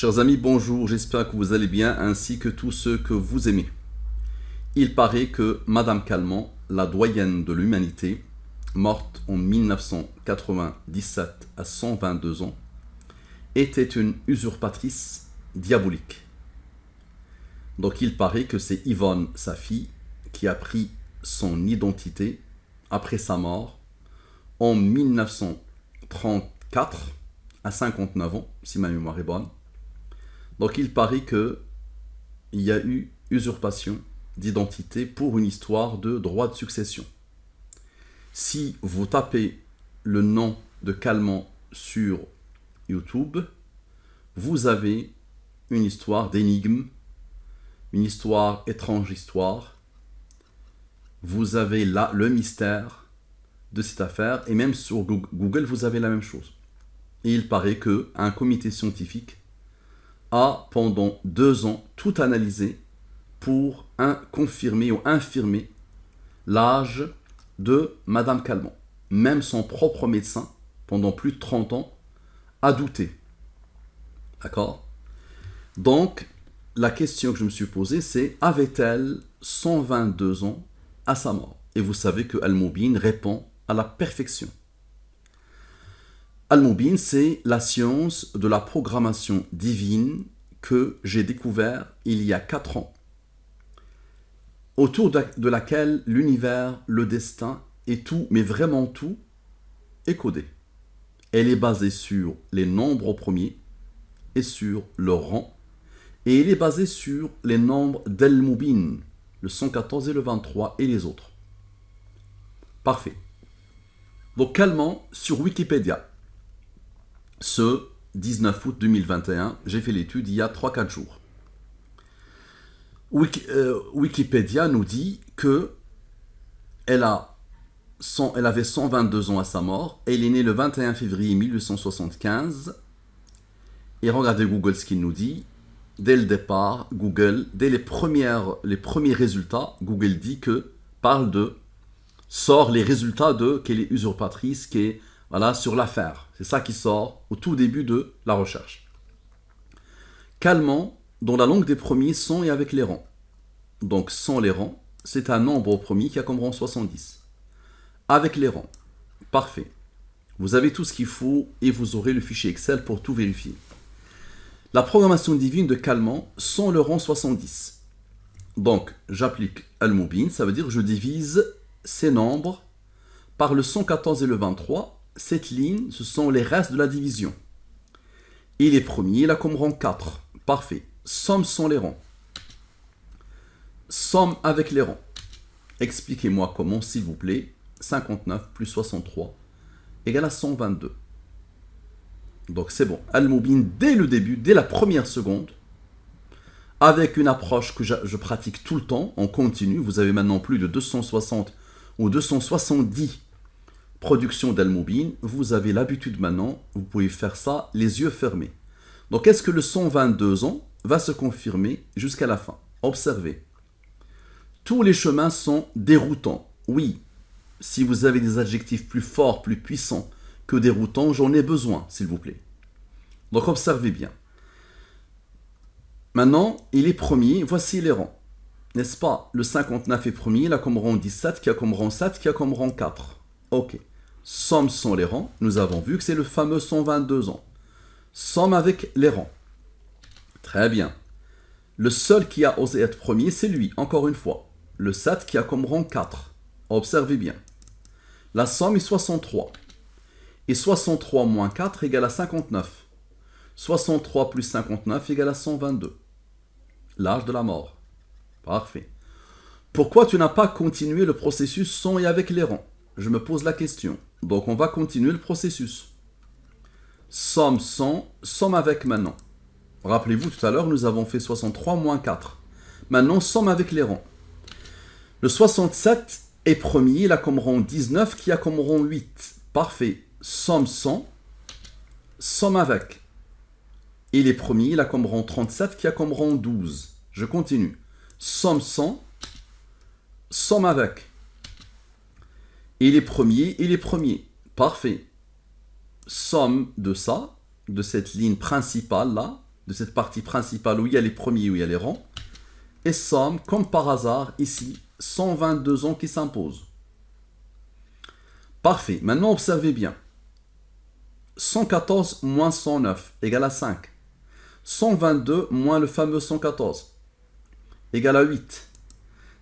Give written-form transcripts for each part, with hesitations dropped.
Chers amis, bonjour, j'espère que vous allez bien ainsi que tous ceux que vous aimez. Il paraît que Madame Calment, la doyenne de l'humanité, morte en 1997 à 122 ans, était une usurpatrice diabolique. Donc il paraît que c'est Yvonne, sa fille, qui a pris son identité après sa mort en 1934 à 59 ans, si ma mémoire est bonne. Donc il paraît qu'il y a eu usurpation d'identité pour une histoire de droit de succession. Si vous tapez le nom de Calment sur YouTube, vous avez une histoire d'énigme, une histoire étrange histoire. Vous avez là le mystère de cette affaire, et même sur Google, vous avez la même chose. Et il paraît qu'un comité scientifique a pendant 2 ans tout analysé pour confirmer ou infirmer l'âge de Madame Calment. Même son propre médecin, pendant plus de 30 ans, a douté. D'accord? Donc, la question que je me suis posée, c'est avait-elle 122 ans à sa mort? Et vous savez que Al-Moubin répond à la perfection. Al-Moubin, c'est la science de la programmation divine que j'ai découvert il y a 4 ans, autour de laquelle l'univers, le destin et tout, mais vraiment tout, est codé. Elle est basée sur les nombres au premier et sur leur rang, et elle est basée sur les nombres d'Al-Moubin, le 114 et le 23 et les autres. Parfait. Donc Calment sur Wikipédia. Ce 19 août 2021, j'ai fait l'étude il y a 3-4 jours. Wikipédia nous dit que elle avait 122 ans à sa mort. Elle est née le 21 février 1875. Et regardez Google ce qu'il nous dit. Dès le départ, Google, dès les premiers résultats, Google sort les résultats qu'elle est usurpatrice, qui est sur l'affaire. C'est ça qui sort au tout début de la recherche. Calment, dans la langue des premiers, sans et avec les rangs. Donc sans les rangs, c'est un nombre au premier qui a comme rang 70. Avec les rangs, parfait. Vous avez tout ce qu'il faut et vous aurez le fichier Excel pour tout vérifier. La programmation divine de Calment sans le rang 70. Donc j'applique Al-Moubin, ça veut dire que je divise ces nombres par le 114 et le 23. Cette ligne, ce sont les restes de la division. Et les premiers, il a comme rang 4. Parfait. Somme sans les rangs. Somme avec les rangs. Expliquez-moi comment, s'il vous plaît. 59 plus 63 égale à 122. Donc c'est bon. Al-Moubin, dès le début, dès la première seconde, avec une approche que je pratique tout le temps, en continu, vous avez maintenant plus de 260 ou 270 production d'Al-Moubin, vous avez l'habitude maintenant, vous pouvez faire ça les yeux fermés. Donc est-ce que le 122 ans va se confirmer jusqu'à la fin? Observez. Tous les chemins sont déroutants. Oui, si vous avez des adjectifs plus forts, plus puissants que déroutants, j'en ai besoin, s'il vous plaît. Donc observez bien. Maintenant, il est premier, voici les rangs. N'est-ce pas? Le 59 est premier, il a comme rang 17, qui a comme rang 7, qui a comme rang 4. Ok. Somme sans les rangs, nous avons vu que c'est le fameux 122 ans. Somme avec les rangs. Très bien. Le seul qui a osé être premier, c'est lui, encore une fois. Le 7 qui a comme rang 4. Observez bien. La somme est 63. Et 63 moins 4 égale à 59. 63 plus 59 égale à 122. L'âge de la mort. Parfait. Pourquoi tu n'as pas continué le processus sans et avec les rangs? Je me pose la question. Donc on va continuer le processus. Somme sans, somme avec maintenant. Rappelez-vous, tout à l'heure, nous avons fait 63 moins 4. Maintenant, somme avec les rangs. Le 67 est premier, il a comme rang 19, qui a comme rang 8. Parfait. Somme sans, somme avec. Il est premier, il a comme rang 37, qui a comme rang 12. Je continue. Somme sans, somme avec. Il est premier. Parfait. Somme de ça, de cette ligne principale là, de cette partie principale où il y a les premiers, où il y a les rangs. Et somme, comme par hasard, ici, 122 ans qui s'imposent. Parfait. Maintenant, observez bien. 114 moins 109 égale à 5. 122 moins le fameux 114 égale à 8.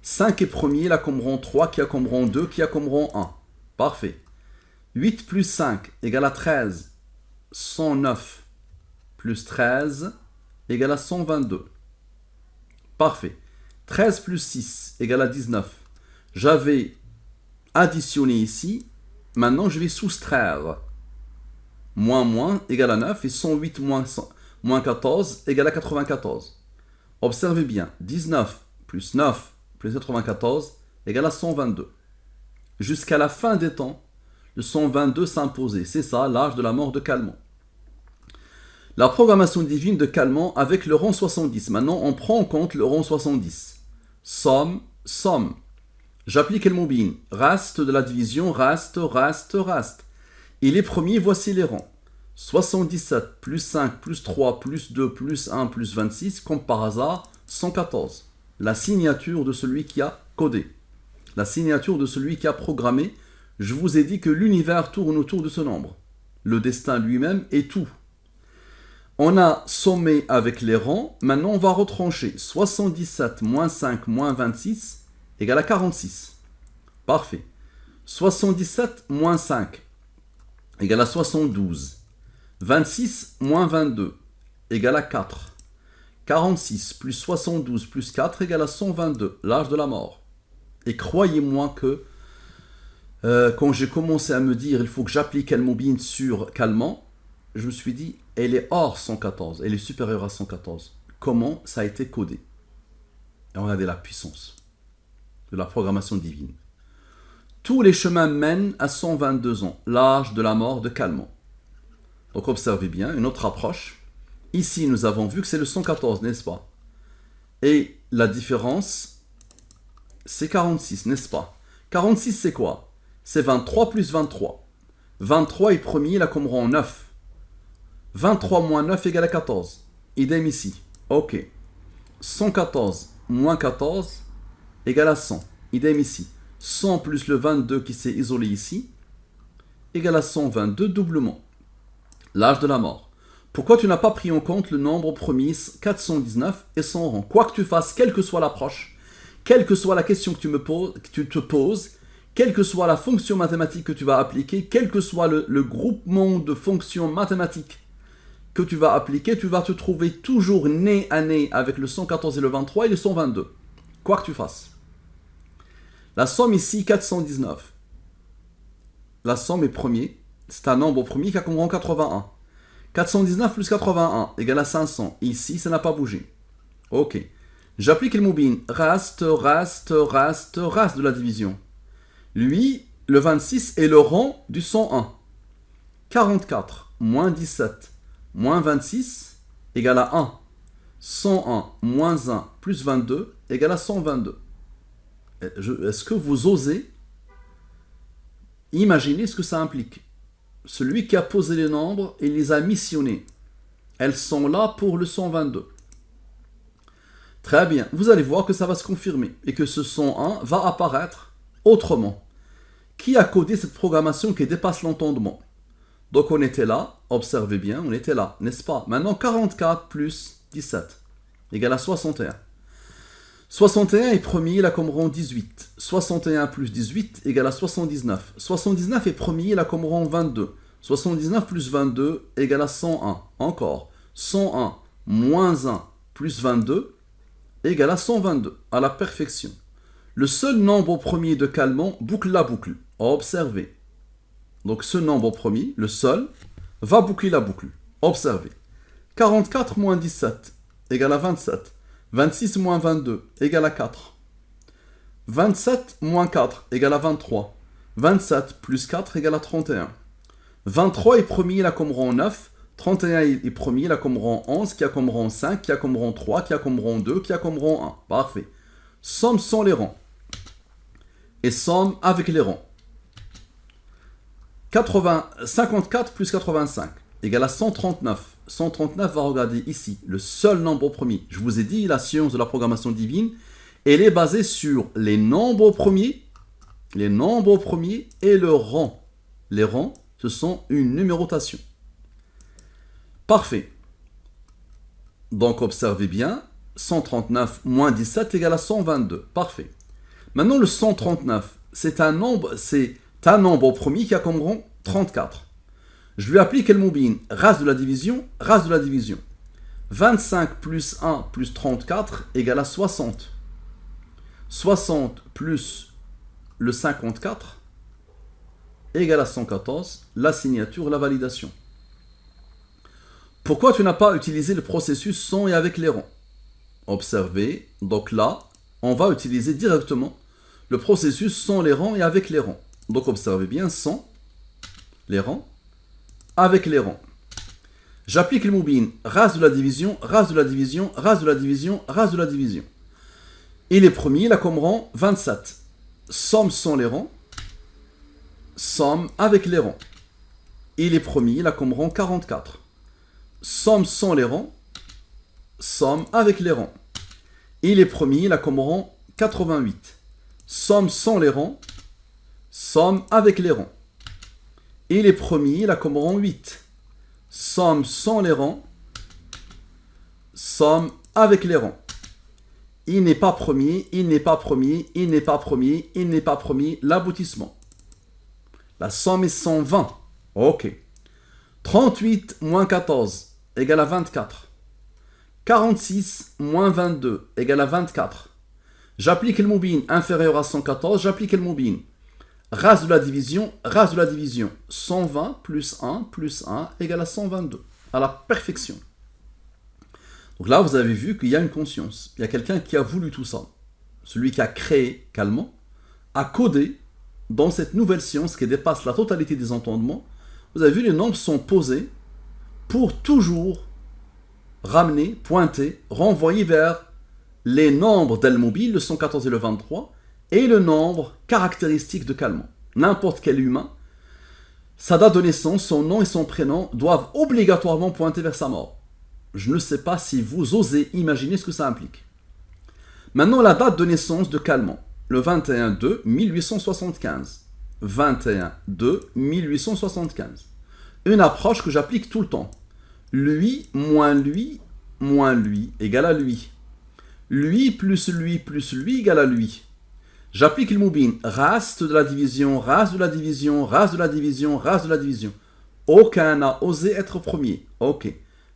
5 est premier, là comme rang 3, qui a comme rang 2, qui a comme rang 1. Parfait. 8 plus 5 égale à 13. 109 plus 13 égale à 122. Parfait. 13 plus 6 égale à 19. J'avais additionné ici. Maintenant, je vais soustraire. Moins égale à 9 et 108 moins 14 égale à 94. Observez bien. 19 plus 9 plus 94 égale à 122. Jusqu'à la fin des temps, le 122 s'imposait. C'est ça, l'âge de la mort de Calment. La programmation divine de Calment avec le rang 70. Maintenant, on prend en compte le rang 70. Somme. J'applique le mobile. Reste de la division, reste. Et les premiers, voici les rangs. 77 plus 5 plus 3 plus 2 plus 1 plus 26, comme par hasard, 114. La signature de celui qui a codé. La signature de celui qui a programmé. Je vous ai dit que l'univers tourne autour de ce nombre. Le destin lui-même est tout. On a sommé avec les rangs. Maintenant, on va retrancher. 77 moins 5 moins 26 égale à 46. Parfait. 77 moins 5 égale à 72. 26 moins 22 égale à 4. 46 plus 72 plus 4 égale à 122, l'âge de la mort. Et croyez-moi que quand j'ai commencé à me dire il faut que j'applique Al-Mubin sur Calment, je me suis dit elle est hors 114, elle est supérieure à 114. Comment ça a été codé? Et regardez la puissance de la programmation divine. Tous les chemins mènent à 122 ans, l'âge de la mort de Calment. Donc observez bien, une autre approche. Ici, nous avons vu que c'est le 114, n'est-ce pas? Et la différence, c'est 46, n'est-ce pas? 46, c'est quoi? C'est 23 plus 23. 23 est premier, il a comme rang 9. 23 moins 9 égale à 14. Idem ici. Ok. 114 moins 14 égale à 100. Idem ici. 100 plus le 22 qui s'est isolé ici égale à 122 doublement. L'âge de la mort. Pourquoi tu n'as pas pris en compte le nombre premier 419 et son rang? Quoi que tu fasses, quelle que soit l'approche, quelle que soit la question que tu te poses, quelle que soit la fonction mathématique que tu vas appliquer, quel que soit le groupement de fonctions mathématiques que tu vas appliquer, tu vas te trouver toujours nez à nez avec le 114 et le 23 et le 122. Quoi que tu fasses. La somme ici, 419. La somme est premier. C'est un nombre premier qui a comme rang 81. 419 plus 81 égale à 500. Ici, ça n'a pas bougé. Ok. J'applique le mobile. Reste de la division. Lui, le 26 est le rang du 101. 44 moins 17 moins 26 égale à 1. 101 moins 1 plus 22 égale à 122. Est-ce que vous osez imaginer ce que ça implique? Celui qui a posé les nombres, il les a missionnés. Elles sont là pour le 122. Très bien, vous allez voir que ça va se confirmer et que ce 101 va apparaître autrement. Qui a codé cette programmation qui dépasse l'entendement? Donc on était là, observez bien, on était là, n'est-ce pas? Maintenant 44 plus 17 égale à 61. 61 est premier, il a comme rang 18. 61 plus 18 égale à 79. 79 est premier, il a comme rang 22. 79 plus 22 égale à 101. Encore. 101 moins 1 plus 22 égale à 122. À la perfection. Le seul nombre premier de Calment boucle la boucle. Observez. Donc ce nombre premier, le seul, va boucler la boucle. Observez. 44 moins 17 égale à 27. 26 moins 22 égale à 4. 27 moins 4 égale à 23. 27 plus 4 égale à 31. 23 est premier, il a comme rang 9. 31 est premier, il a comme rang 11, qui a comme rang 5, qui a comme rang 3, qui a comme rang 2, qui a comme rang 1. Parfait. Somme sans les rangs. Et somme avec les rangs. 54 plus 85 égale à 139. 139 va regarder ici, le seul nombre premier. Je vous ai dit, la science de la programmation divine, elle est basée sur les nombres premiers et le rang. Les rangs, ce sont une numérotation. Parfait. Donc, observez bien, 139 moins 17 égale à 122. Parfait. Maintenant, le 139, c'est un nombre premier qui a comme rang 34. Je lui applique le moubin, race de la division, race de la division. 25 plus 1 plus 34 égale à 60. 60 plus le 54 égale à 114, la signature, la validation. Pourquoi tu n'as pas utilisé le processus sans et avec les rangs? Observez, donc là, on va utiliser directement le processus sans les rangs et avec les rangs. Donc observez bien, sans les rangs, avec les rangs. J'applique le moubin, race de la division, race de la division, race de la division, race de la division. Il est premier, il a comme rang 27. Somme sans les rangs, somme avec les rangs. Il est premier, il a comme rang 44. Somme sans les rangs, somme avec les rangs. Il est premier, il a comme rang 88. Somme sans les rangs, somme avec les rangs. Il est premier, il a comme rang 8. Somme sans les rangs, somme avec les rangs. Il n'est pas premier, il n'est pas premier, il n'est pas premier, il n'est pas premier, l'aboutissement. La somme est 120. Ok. 38 moins 14 égale à 24. 46 moins 22 égale à 24. J'applique le moubin inférieur à 114, j'applique le moubin. Race de la division, race de la division. 120 plus 1 égale à 122. À la perfection. Donc là, vous avez vu qu'il y a une conscience. Il y a quelqu'un qui a voulu tout ça. Celui qui a créé Calmant a codé dans cette nouvelle science qui dépasse la totalité des entendements. Vous avez vu, les nombres sont posés pour toujours ramener, pointer, renvoyer vers les nombres d'El-Mobile, le 114 et le 23, et le nombre caractéristique de Calmant. N'importe quel humain, sa date de naissance, son nom et son prénom doivent obligatoirement pointer vers sa mort. Je ne sais pas si vous osez imaginer ce que ça implique. Maintenant, la date de naissance de Calmant, le 21-2-1875. 21-2-1875. Une approche que j'applique tout le temps. Lui moins lui égale à lui. Lui plus lui égale à lui. J'applique le moubin. Race de la division, race de la division, race de la division, race de la division. Aucun n'a osé être premier. Ok.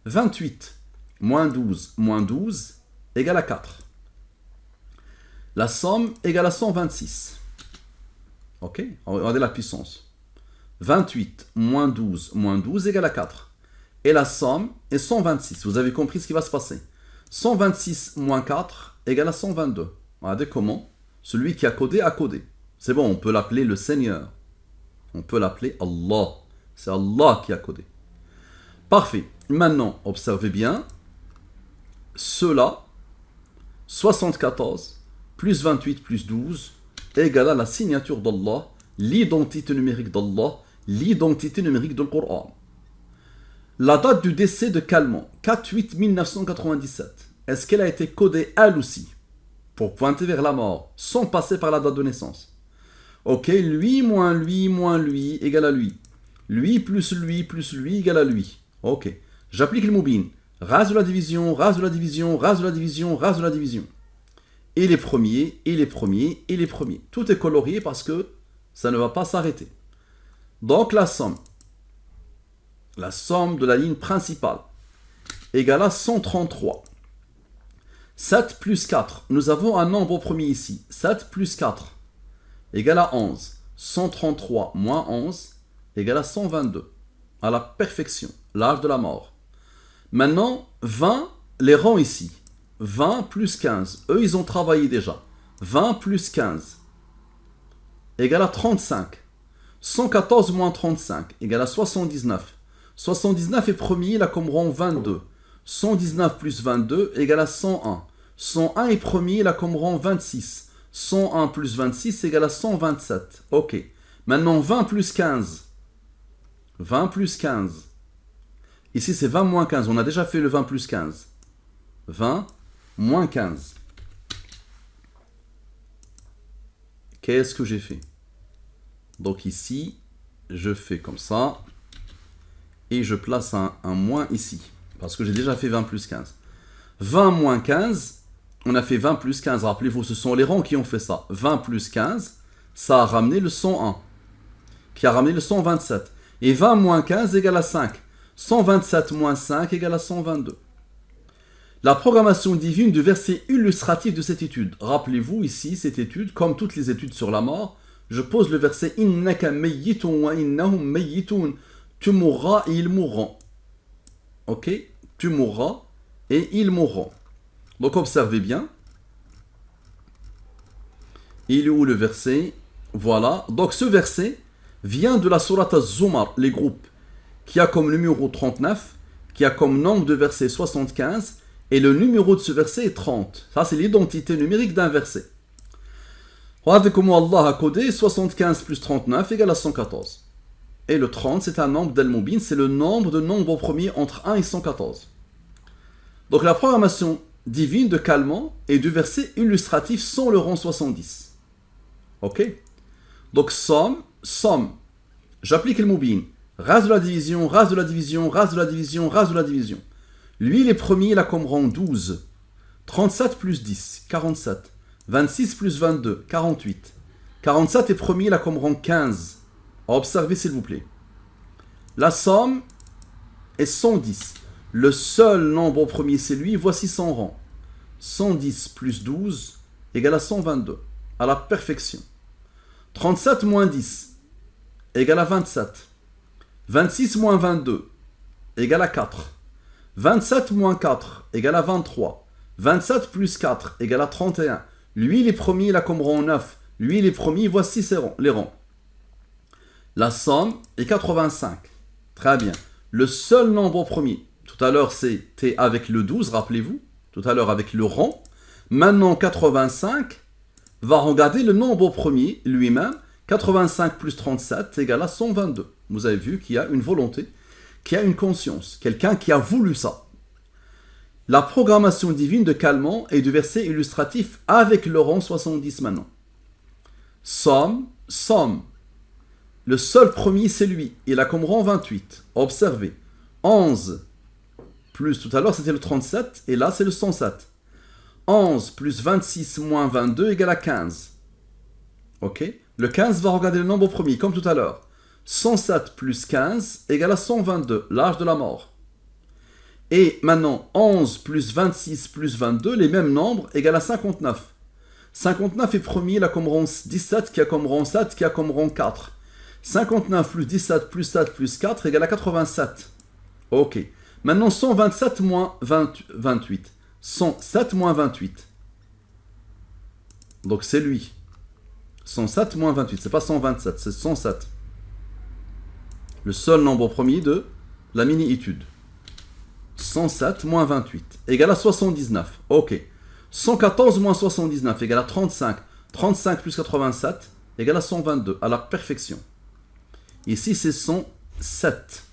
28 moins 12 égale à 4. La somme égale à 126. Ok. Regardez la puissance. 28 moins 12 égale à 4. Et la somme est 126. Vous avez compris ce qui va se passer. 126 moins 4 égale à 122. Regardez comment celui qui a codé a codé. C'est bon, on peut l'appeler le Seigneur. On peut l'appeler Allah. C'est Allah qui a codé. Parfait. Maintenant, observez bien. Cela, 74 plus 28 plus 12 égale à la signature d'Allah, l'identité numérique d'Allah, l'identité numérique du Coran. La date du décès de Calmant, 4-8-1997, est-ce qu'elle a été codée elle aussi pour pointer vers la mort, sans passer par la date de naissance? Ok, lui moins lui égale à lui. Lui plus lui égale à lui. Ok, j'applique le moubin. Race de la division, race de la division, race de la division, race de la division. Et les premiers, et les premiers, et les premiers. Tout est colorié parce que ça ne va pas s'arrêter. Donc la somme de la ligne principale égale à 133. 7 plus 4. Nous avons un nombre premier ici. 7 plus 4 égale à 11. 133 moins 11 égale à 122. À la perfection. L'âge de la mort. Maintenant, 20, les rangs ici. 20 plus 15. Eux, ils ont travaillé déjà. 20 plus 15 égale à 35. 114 moins 35 égale à 79. 79 est premier, il a comme rang 22. 119 plus 22 égale à 101. 101 est premier, il a comme rang 26. 101 plus 26 égale à 127. Ok. Maintenant 20 plus 15. 20 plus 15 Ici, c'est 20 moins 15. On a déjà fait le 20 plus 15. 20 moins 15. Qu'est-ce que j'ai fait? Donc ici, je fais comme ça. Et je place un moins ici. Parce que j'ai déjà fait 20 plus 15. 20 moins 15, on a fait 20 plus 15. Rappelez-vous, ce sont les rangs qui ont fait ça. 20 plus 15, ça a ramené le 101. Qui a ramené le 127. Et 20 moins 15 égale à 5. 127 moins 5 égale à 122. La programmation divine du verset illustratif de cette étude. Rappelez-vous ici, cette étude, comme toutes les études sur la mort, je pose le verset Innaka mayyitun wa innahum mayyitun. Tu mourras et ils mourront. Ok? Tu mourras et ils mourront. Donc observez bien. Il est où le verset? Voilà. Donc ce verset vient de la sourate Az-Zumar, les groupes, qui a comme numéro 39, qui a comme nombre de versets 75, et le numéro de ce verset est 30. Ça, c'est l'identité numérique d'un verset. Regardez comment Allah a codé 75 plus 39 égale à 114. Et le 30, c'est un nombre d'Al-Mubin, c'est le nombre de nombres premiers entre 1 et 114. Donc la programmation divine de calmant et du verset illustratif sont le rang 70. Ok? Donc somme, j'applique le Mubin. Rase de la division, rase de la division, rase de la division, rase de la division. Lui, les premiers, il a comme rang 12. 37 plus 10, 47. 26 plus 22, 48. 47 est premier, il a comme rang 15. Observez s'il vous plaît. La somme est 110. Le seul nombre premier, c'est lui. Voici son rang. 110 plus 12 égale à 122. À la perfection. 37 moins 10 égale à 27. 26 moins 22 égale à 4. 27 moins 4 égale à 23. 27 plus 4 égale à 31. Lui, les premiers, il a comme rang 9. Lui, les premiers, voici les rangs. La somme est 85. Très bien. Le seul nombre premier. Tout à l'heure, c'était avec le 12, rappelez-vous. Tout à l'heure, avec le rang. Maintenant, 85 va regarder le nombre premier lui-même. 85 plus 37 égale à 122. Vous avez vu qu'il y a une volonté, qu'il y a une conscience. Quelqu'un qui a voulu ça. La programmation divine de calmant et du verset illustratif avec le rang 70 maintenant. Somme. Le seul premier, c'est lui. Il a comme rang 28. Observez. 11 plus, tout à l'heure, c'était le 37. Et là, c'est le 107. 11 plus 26 moins 22 égale à 15. Ok? Le 15 va regarder le nombre premier, comme tout à l'heure. 107 plus 15 égale à 122, l'âge de la mort. Et maintenant, 11 plus 26 plus 22, les mêmes nombres, égale à 59. 59 est premier, il a comme rang 17, qui a comme rang 7, qui a comme rang 4. 59 plus 17 plus 7 plus 4 égale à 87. Ok. Maintenant, 127 moins 28. 107 moins 28. Donc c'est lui. 107 moins 28. C'est pas 127, c'est 107. Le seul nombre premier de la mini-étude. 107 moins 28 égale à 79. Ok. 114 moins 79 égale à 35. 35 plus 87 égale à 122. À la perfection. Ici, c'est 107.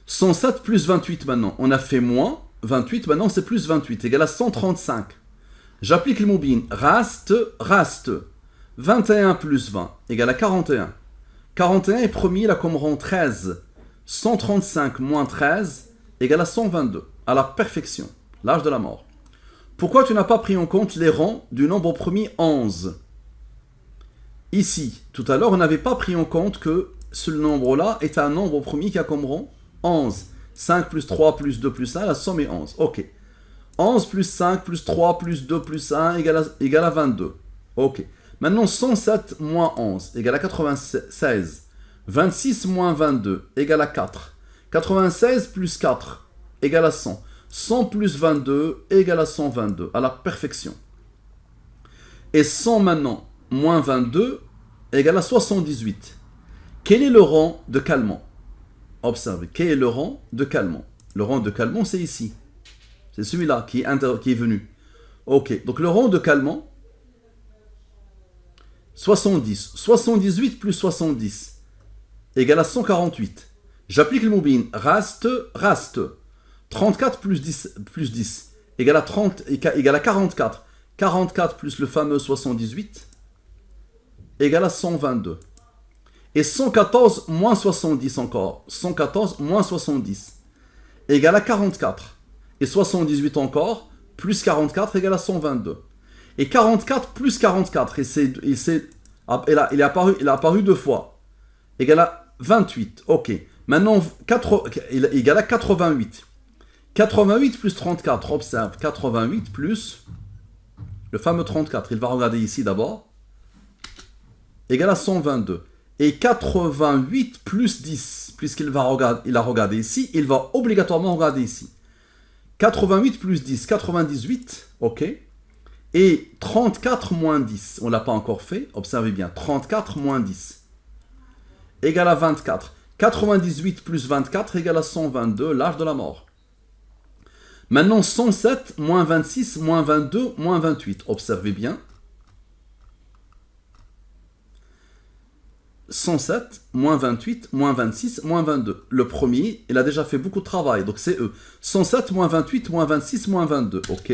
107 plus 28 maintenant. On a fait moins 28. Maintenant, c'est plus 28 égale à 135. J'applique le Mubin. Raste. 21 plus 20 égale à 41. 41 est premier, il a comme rang 13. 135 moins 13 égale à 122. À la perfection. L'âge de la mort. Pourquoi tu n'as pas pris en compte les rangs du nombre premier 11? Ici, tout à l'heure, on n'avait pas pris en compte que ce nombre-là est un nombre premier qui a comme rang 11. 5 plus 3 plus 2 plus 1, la somme est 11. Ok. 11 plus 5 plus 3 plus 2 plus 1 égale à 22. Ok. Maintenant, 107 moins 11 égale à 96. 26 moins 22 égale à 4. 96 plus 4 égale à 100. 100 plus 22 égale à 122. À la perfection. Et 100 maintenant moins 22 égale à 78. Quel est le rang de calmant? Observez. Quel est le rang de calmant? Le rang de calmant, c'est ici. C'est celui-là qui est venu. Ok. Donc le rang de calmant, 70. 78 plus 70 égale à 148. J'applique le moubin. Reste. 34 plus 10 égale à 30, égale à 44. 44 plus le fameux 78 égale à 122. Et 114 moins 70 encore. 114 moins 70 égale à 44. Et 78 encore, plus 44 égale à 122. Et 44 plus 44, il est apparu deux fois, égale à 28. Ok. Maintenant, il égale à 88. 88 plus 34, observe. 88 plus le fameux 34. Il va regarder ici d'abord. Égale à 122. Et 88 plus 10, puisqu'il a regardé ici, il va obligatoirement regarder ici. 88 plus 10, 98, ok. Et 34 moins 10, on ne l'a pas encore fait, observez bien. 34 moins 10 égale à 24. 98 plus 24 égale à 122, l'âge de la mort. Maintenant, 107 moins 26 moins 22 moins 28, observez bien. 107, moins 28, moins 26, moins 22. Le premier, il a déjà fait beaucoup de travail, donc c'est eux. 107, moins 28, moins 26, moins 22. Ok.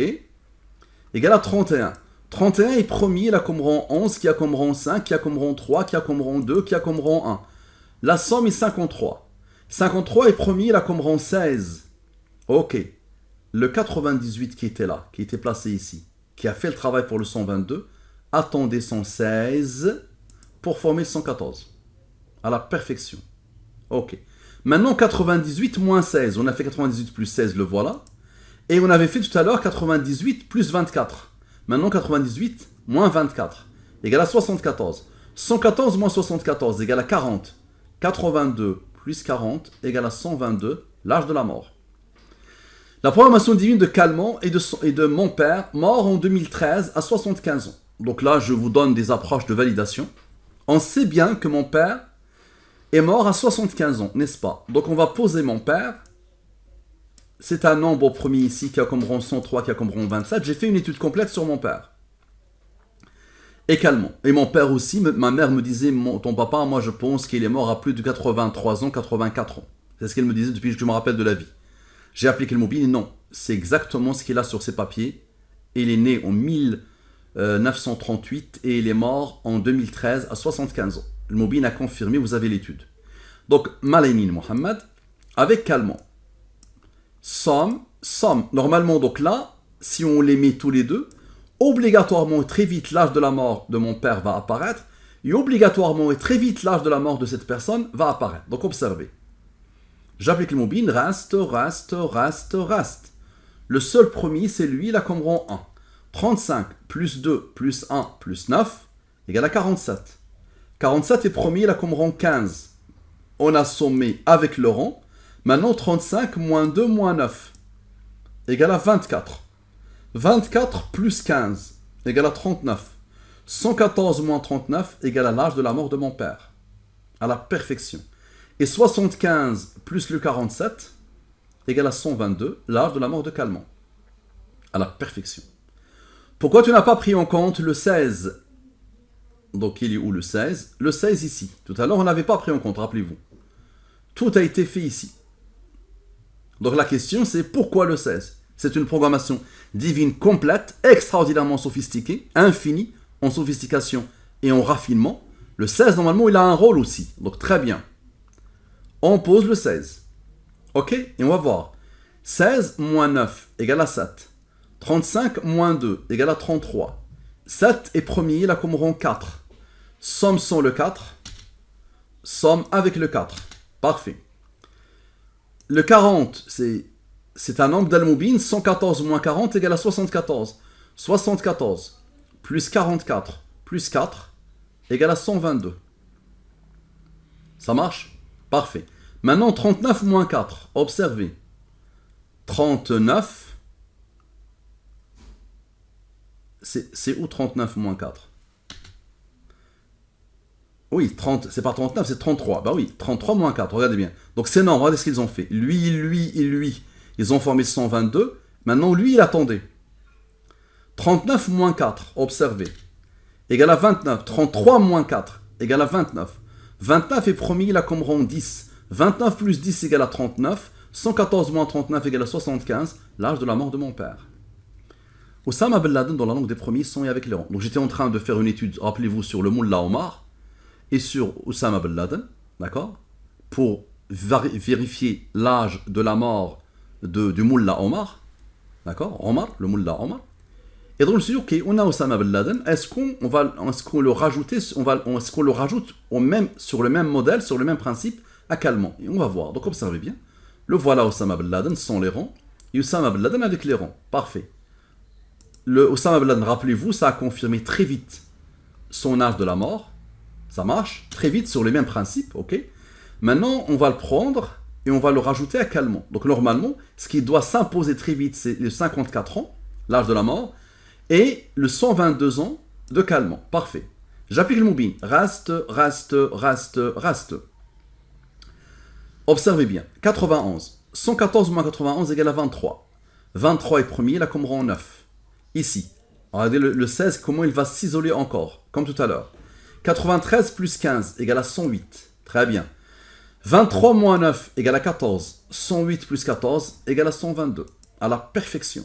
Égal à 31. 31 est premier, il a comme rang 11, qui a comme rang 5, qui a comme rang 3, qui a comme rang 2, qui a comme rang 1. La somme est 53. 53 est premier, il a comme rang 16. Ok. Le 98 qui était là, qui était placé ici, qui a fait le travail pour le 122, attendez son 16 pour former le 114. À la perfection. Ok. Maintenant, 98 moins 16. On a fait 98 plus 16, le voilà. Et on avait fait tout à l'heure 98 plus 24. Maintenant, 98 moins 24 égale à 74. 114 moins 74 égale à 40. 82 plus 40 égale à 122, l'âge de la mort. La programmation divine de Calment et de mon père, mort en 2013 à 75 ans. Donc là, je vous donne des approches de validation. On sait bien que mon père est mort à 75 ans, n'est-ce pas? Donc on va poser mon père. C'est un nombre au premier ici qui a comme rang 103, qui a comme rang 27. J'ai fait une étude complète sur mon père. Et Calment. Et mon père aussi, ma mère me disait, ton papa, moi je pense qu'il est mort à plus de 83 ans, 84 ans. C'est ce qu'elle me disait depuis que je me rappelle de la vie. J'ai appliqué le mobile, non. C'est exactement ce qu'il a sur ses papiers. Il est né en 1938 et il est mort en 2013 à 75 ans. Le mobile a confirmé, vous avez l'étude. Donc, Malainin Mohamed, avec Calment. Somme. Normalement, donc là, si on les met tous les deux, obligatoirement et très vite l'âge de la mort de mon père va apparaître, et obligatoirement et très vite l'âge de la mort de cette personne va apparaître. Donc, observez. J'applique le mobile, reste. Le seul premier, c'est lui, il a comme rang 1. 35 plus 2 plus 1 plus 9 égale à 47. 47 est premier, il a comme rang 15. On a sommé avec le rang. Maintenant, 35 moins 2 moins 9 égale à 24. 24 plus 15 égale à 39. 114 moins 39 égale à l'âge de la mort de mon père. À la perfection. Et 75 plus le 47 égale à 122, l'âge de la mort de Calment. À la perfection. Pourquoi tu n'as pas pris en compte le 16? Donc il est où le 16? Le 16 ici. Tout à l'heure, on n'avait pas pris en compte, rappelez-vous. Tout a été fait ici. Donc la question, c'est pourquoi le 16? C'est une programmation divine complète, extraordinairement sophistiquée, infinie, en sophistication et en raffinement. Le 16, normalement, il a un rôle aussi. Donc très bien. On pose le 16. Ok? Et on va voir. 16 moins 9 égale à 7. 35 moins 2 égale à 33. 7 est premier, il a comme rang 4. Somme sans le 4. Somme avec le 4. Parfait. Le 40, c'est un nombre d'Al-Moubin. 114 moins 40 égale à 74. 74 plus 44 plus 4 égale à 122. Ça marche? Parfait. Maintenant, 39 moins 4. Observez. 39. C'est où 39 moins 4? Oui, 30, c'est pas 39, c'est 33. Bah oui, 33 moins 4, regardez bien. Donc c'est énorme, regardez ce qu'ils ont fait. Lui. Ils ont formé 122. Maintenant, lui, il attendait. 39 moins 4, observez. Égale à 29. 33 moins 4, égale à 29. 29 est premier, il a comme rang 10. 29 plus 10 égale à 39. 114 moins 39 égale à 75. L'âge de la mort de mon père. Oussama Ben Laden, dans la langue des premiers, sont avec les rangs. Donc j'étais en train de faire une étude, rappelez-vous, sur le Mullah Omar et sur Oussama Ben Laden, d'accord, pour vérifier l'âge de la mort du Mullah Omar, d'accord, Omar, le Mullah Omar. Et donc je me suis dit, ok, on a Oussama Ben Laden, est-ce qu'on le rajoute sur le même modèle, sur le même principe, à Calmont? Et on va voir. Donc observez bien. Le voilà Oussama Ben Laden sans les rangs, et Oussama Ben Laden avec les rangs. Parfait. Le Oussama Ben Laden, rappelez-vous, ça a confirmé très vite son âge de la mort. Ça marche, très vite, sur les mêmes principes, ok. Maintenant, on va le prendre et on va le rajouter à Calmont. Donc normalement, ce qui doit s'imposer très vite, c'est les 54 ans, l'âge de la mort, et le 122 ans de Calmont. Parfait. J'applique le moubin. Reste. Observez bien. 91. 114 moins 91 égale à 23. 23 est premier, là comme rang 9. Ici. Regardez le 16, comment il va s'isoler encore, comme tout à l'heure. 93 plus 15 égale à 108. Très bien. 23 moins 9 égale à 14. 108 plus 14 égale à 122. À la perfection.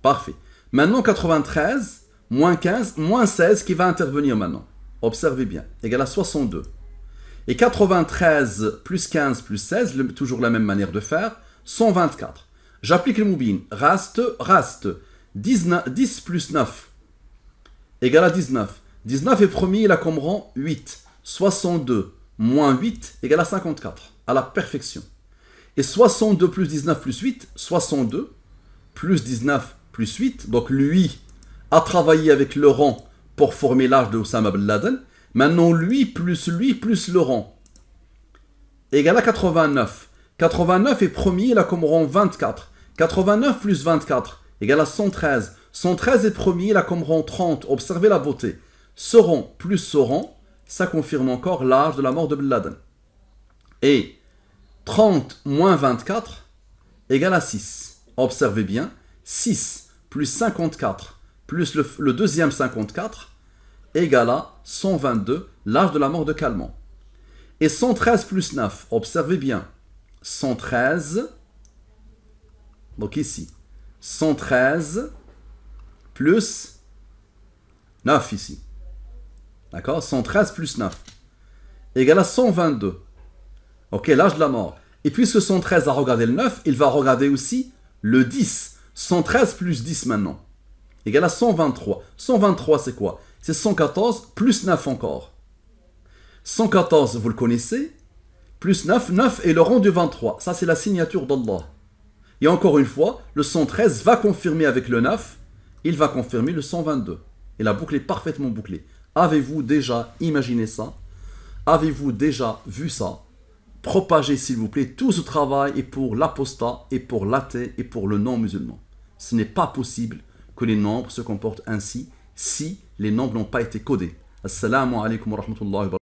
Parfait. Maintenant, 93, moins 15, moins 16 qui va intervenir maintenant. Observez bien. Égale à 62. Et 93 plus 15 plus 16, toujours la même manière de faire, 124. J'applique le moubin. Reste. 10 plus 9 égale à 19. 19 est premier, il a comme rang 8. 62 moins 8 égale à 54. À la perfection. Et 62 plus 19 plus 8, 62 plus 19 plus 8. Donc lui a travaillé avec le rang pour former l'âge de Oussama Ben Laden. Maintenant lui plus le rang égale à 89. 89 est premier, il a comme rang 24. 89 plus 24 égale à 113. 113 est premier, il a comme rang 30. Observez la beauté. Ce rang plus ce rang, ça confirme encore l'âge de la mort de Ben Laden. Et 30 moins 24 égale à 6. Observez bien. 6 plus 54 plus le deuxième 54 égale à 122, l'âge de la mort de Calmont. Et 113 plus 9, observez bien. 113, donc ici. 113 plus 9 ici. D'accord? 113 plus 9 égale à 122. Ok, l'âge de la mort. Et puisque 113 a regardé le 9, il va regarder aussi le 10. 113 plus 10 maintenant égale à 123. 123 c'est quoi? C'est 114 plus 9 encore. 114 vous le connaissez, plus 9, 9 est le rang du 23. Ça c'est la signature d'Allah. Et encore une fois, le 113 va confirmer avec le 9, il va confirmer le 122. Et la boucle est parfaitement bouclée. Avez-vous déjà imaginé ça? Avez-vous déjà vu ça? Propagez s'il vous plaît tout ce travail, et pour l'apostat, et pour l'athée, et pour le non-musulman. Ce n'est pas possible que les nombres se comportent ainsi si les nombres n'ont pas été codés. Assalamu alaikum wa rahmatullahi wa barakatuh.